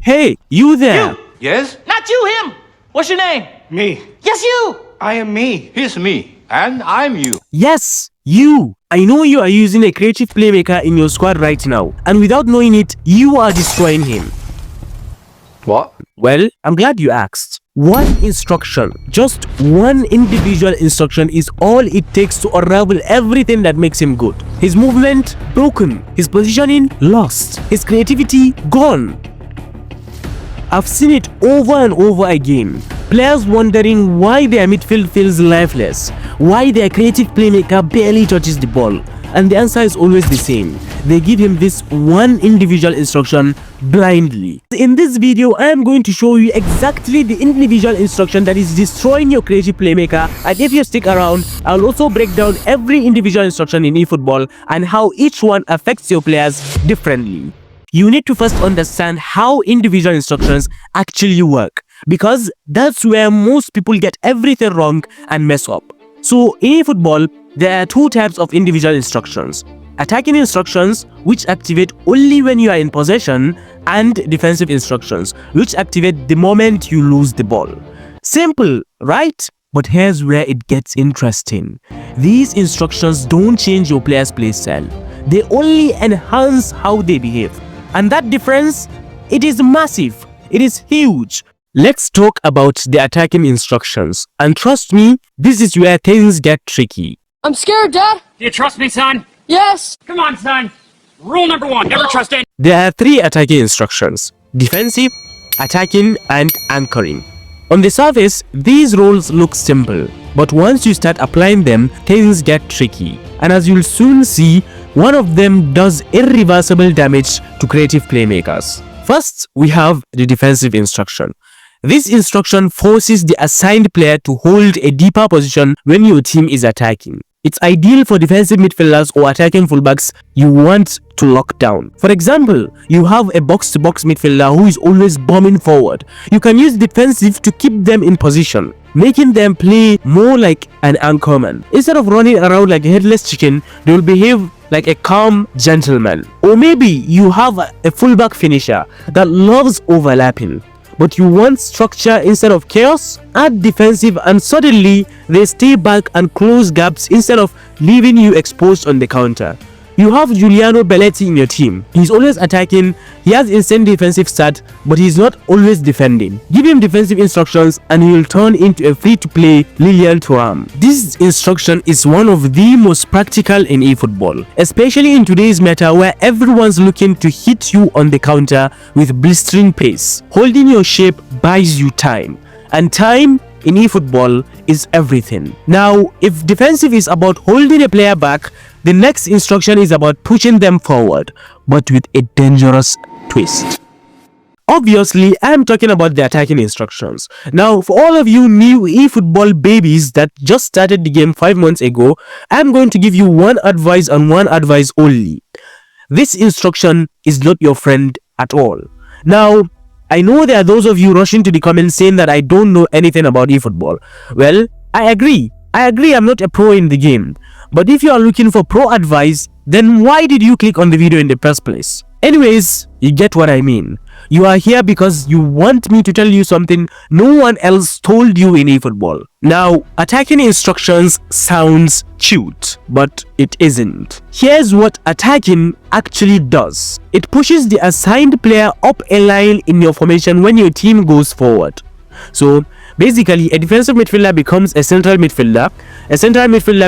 Hey, you there! You! Yes? Not you, him! What's your name? Me. Yes, you! I am me. He's me. And I'm you. Yes, you! I know you are using a creative playmaker in your squad right now, and without knowing it, you are destroying him. What? Well, I'm glad you asked. One instruction, just one individual instruction is all it takes to unravel everything that makes him good. His movement, broken. His positioning, lost. His creativity, gone. I've seen it over and over again. Players wondering why their midfield feels lifeless, why their creative playmaker barely touches the ball. And the answer is always the same. They give him this one individual instruction blindly. In this video, I am going to show you exactly the individual instruction that is destroying your creative playmaker. And if you stick around, I'll also break down every individual instruction in eFootball and how each one affects your players differently. You need to first understand how individual instructions actually work, because that's where most people get everything wrong and mess up. So in eFootball, there are two types of individual instructions: attacking instructions, which activate only when you are in possession, and defensive instructions, which activate the moment you lose the ball. Simple, right? But here's where it gets interesting. These instructions don't change your player's playstyle. They only enhance how they behave. And that difference, it is massive. It is huge. Let's talk about the attacking instructions. And trust me, this is where things get tricky. I'm scared, Dad. Do you trust me, son? Yes. Come on, son. Rule number 1, never trust anyone. There are three attacking instructions: defensive, attacking, and anchoring. On the surface, these roles look simple, but once you start applying them, things get tricky. And as you'll soon see, one of them does irreversible damage to creative playmakers. First, we have the defensive instruction. This instruction forces the assigned player to hold a deeper position when your team is attacking. It's ideal for defensive midfielders or attacking fullbacks you want to lock down. For example, you have a box-to-box midfielder who is always bombing forward. You can use defensive to keep them in position, making them play more like an anchorman. Instead of running around like a headless chicken, they will behave like a calm gentleman. Or maybe you have a fullback finisher that loves overlapping, but you want structure instead of chaos. Add defensive and suddenly they stay back and close gaps instead of leaving you exposed on the counter. You have Giuliano Belletti in your team. He's always attacking, he has insane defensive stat, but he's not always defending. Give him defensive instructions and he will turn into a free-to-play Lilian Thuram. This instruction is one of the most practical in eFootball, especially in today's meta where everyone's looking to hit you on the counter with blistering pace. Holding your shape buys you time, and time in eFootball is everything. Now, if defensive is about holding a player back, the next instruction is about pushing them forward, but with a dangerous twist. Obviously, I am talking about the attacking instructions. Now, for all of you new eFootball babies that just started the game 5 months ago, I am going to give you one advice and one advice only. This instruction is not your friend at all. Now, I know there are those of you rushing to the comments saying that I don't know anything about eFootball. Well, I agree. I'm not a pro in the game. But if you are looking for pro advice, then why did you click on the video in the first place? Anyways, you get what I mean. You are here because you want me to tell you something no one else told you in eFootball. Now, attacking instructions sounds cute, but it isn't. Here's what attacking actually does. It pushes the assigned player up a line in your formation when your team goes forward. So basically, a defensive midfielder becomes a central midfielder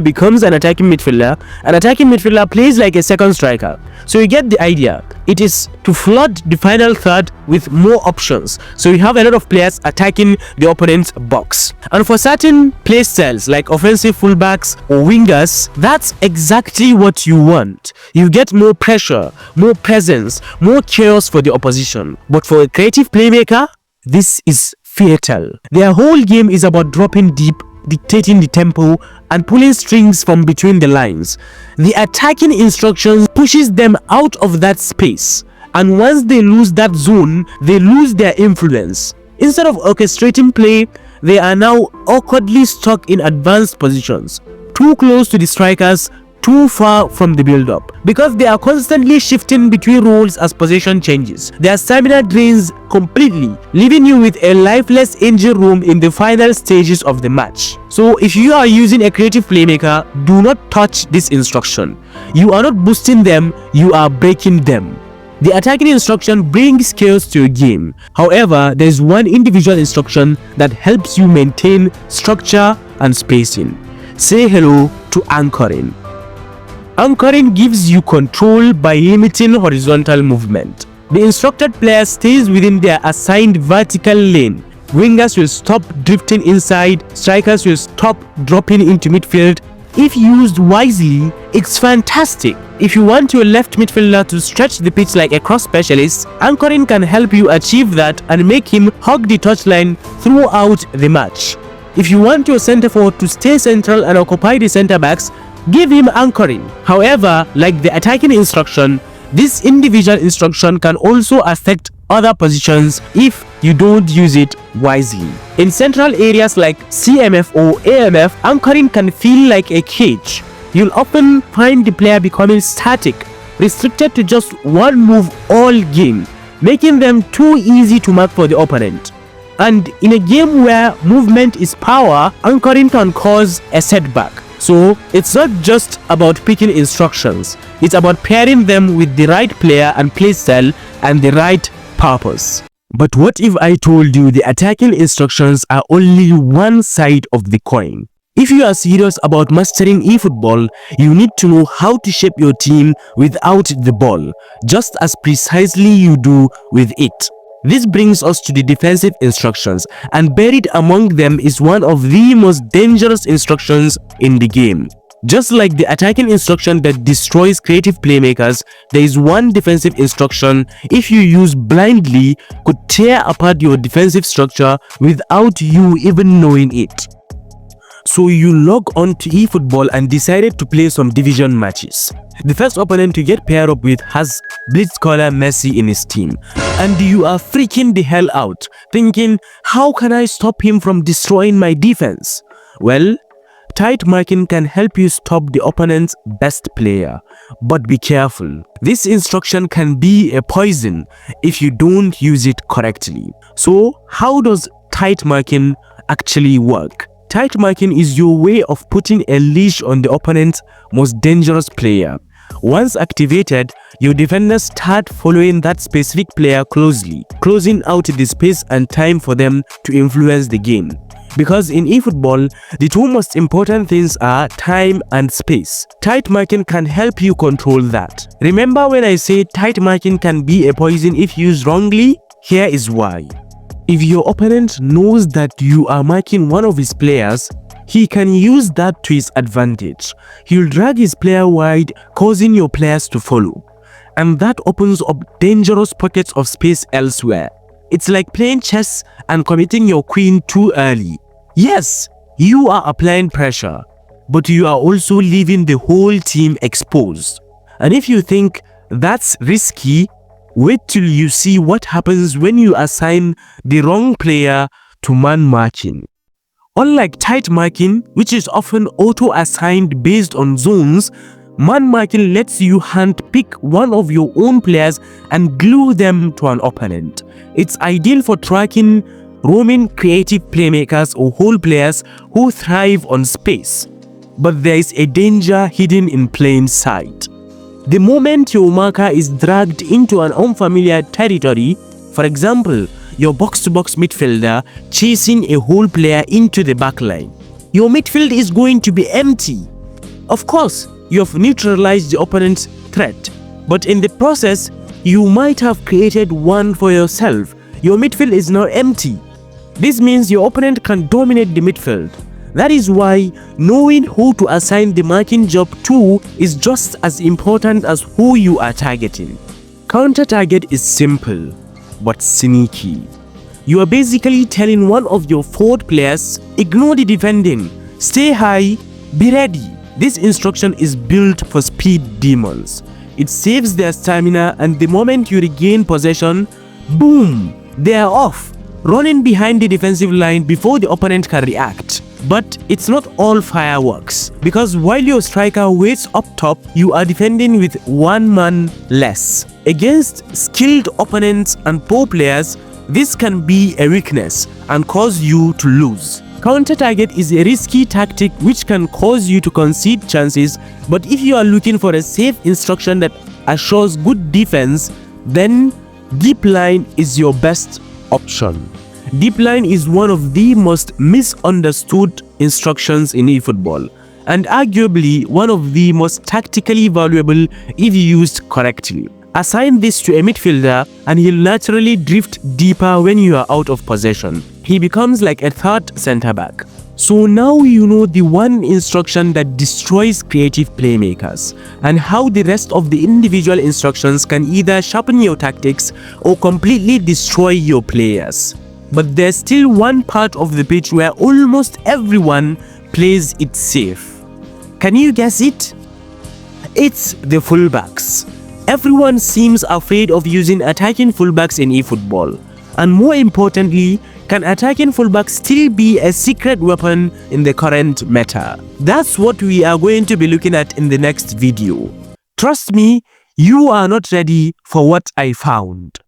becomes an attacking midfielder plays like a second striker. So you get the idea. It is to flood the final third with more options, so you have a lot of players attacking the opponent's box. And for certain play styles like offensive fullbacks or wingers, that's exactly what you want. You get more pressure, more presence, more chaos for the opposition. But for a creative playmaker, this is fatal. Their whole game is about dropping deep, dictating the tempo, and pulling strings from between the lines. The attacking instructions pushes them out of that space, and once they lose that zone, they lose their influence. Instead of orchestrating play, they are now awkwardly stuck in advanced positions, too close to the strikers, too far from the build-up. Because they are constantly shifting between roles as possession changes, their stamina drains completely, leaving you with a lifeless engine room in the final stages of the match. So if you are using a creative playmaker, do not touch this instruction. You are not boosting them, you are breaking them. The attacking instruction brings chaos to your game. However, there is one individual instruction that helps you maintain structure and spacing. Say hello to anchoring. Anchoring gives you control by limiting horizontal movement. The instructed player stays within their assigned vertical lane. Wingers will stop drifting inside, strikers will stop dropping into midfield. If used wisely, it's fantastic. If you want your left midfielder to stretch the pitch like a cross specialist, anchoring can help you achieve that and make him hug the touchline throughout the match. If you want your center forward to stay central and occupy the center backs, give him anchoring. However, like the attacking instruction, this individual instruction can also affect other positions if you don't use it wisely. In central areas like CMF or AMF, anchoring can feel like a cage. You'll often find the player becoming static, restricted to just one move all game, making them too easy to mark for the opponent. And in a game where movement is power, anchoring can cause a setback. So it's not just about picking instructions, it's about pairing them with the right player and playstyle and the right purpose. But what if I told you the attacking instructions are only one side of the coin? If you are serious about mastering eFootball, you need to know how to shape your team without the ball, just as precisely you do with it. This brings us to the defensive instructions, and buried among them is one of the most dangerous instructions in the game. Just like the attacking instruction that destroys creative playmakers, there is one defensive instruction, if you use blindly, could tear apart your defensive structure without you even knowing it. So you log on to eFootball and decided to play some division matches. The first opponent to get paired up with has Blitzcaller Messi in his team, and you are freaking the hell out, thinking, how can I stop him from destroying my defense? Well, tight marking can help you stop the opponent's best player, but be careful. This instruction can be a poison if you don't use it correctly. So how does tight marking actually work? Tight marking is your way of putting a leash on the opponent's most dangerous player. Once activated, your defenders start following that specific player closely, closing out the space and time for them to influence the game. Because in eFootball, the two most important things are time and space. Tight marking can help you control that. Remember when I said tight marking can be a poison if used wrongly? Here is why. If your opponent knows that you are marking one of his players, he can use that to his advantage. He'll drag his player wide, causing your players to follow. And that opens up dangerous pockets of space elsewhere. It's like playing chess and committing your queen too early. Yes, you are applying pressure, but you are also leaving the whole team exposed. And if you think that's risky, wait till you see what happens when you assign the wrong player to man marking. Unlike tight marking, which is often auto-assigned based on zones, man marking lets you handpick one of your own players and glue them to an opponent. It's ideal for tracking roaming creative playmakers or whole players who thrive on space. But there is a danger hidden in plain sight. The moment your marker is dragged into an unfamiliar territory, for example, your box-to-box midfielder chasing a whole player into the backline, your midfield is going to be empty. Of course, you have neutralized the opponent's threat, but in the process, you might have created one for yourself. Your midfield is now empty. This means your opponent can dominate the midfield. That is why knowing who to assign the marking job to is just as important as who you are targeting. Counter-target is simple, but sneaky. You are basically telling one of your forward players, ignore the defending, stay high, be ready. This instruction is built for speed demons. It saves their stamina, and the moment you regain possession, boom, they are off, running behind the defensive line before the opponent can react. But it's not all fireworks, because while your striker waits up top, you are defending with one man less. Against skilled opponents and poor players, this can be a weakness and cause you to lose. Counter-target is a risky tactic which can cause you to concede chances, but if you are looking for a safe instruction that assures good defense, then deep line is your best option. Deep line is one of the most misunderstood instructions in eFootball, and arguably one of the most tactically valuable if used correctly. Assign this to a midfielder and he'll naturally drift deeper when you are out of possession. He becomes like a third centre-back. So now you know the one instruction that destroys creative playmakers, and how the rest of the individual instructions can either sharpen your tactics or completely destroy your players. But there's still one part of the pitch where almost everyone plays it safe. Can you guess it? It's the fullbacks. Everyone seems afraid of using attacking fullbacks in eFootball. And more importantly, can attacking fullbacks still be a secret weapon in the current meta? That's what we are going to be looking at in the next video. Trust me, you are not ready for what I found.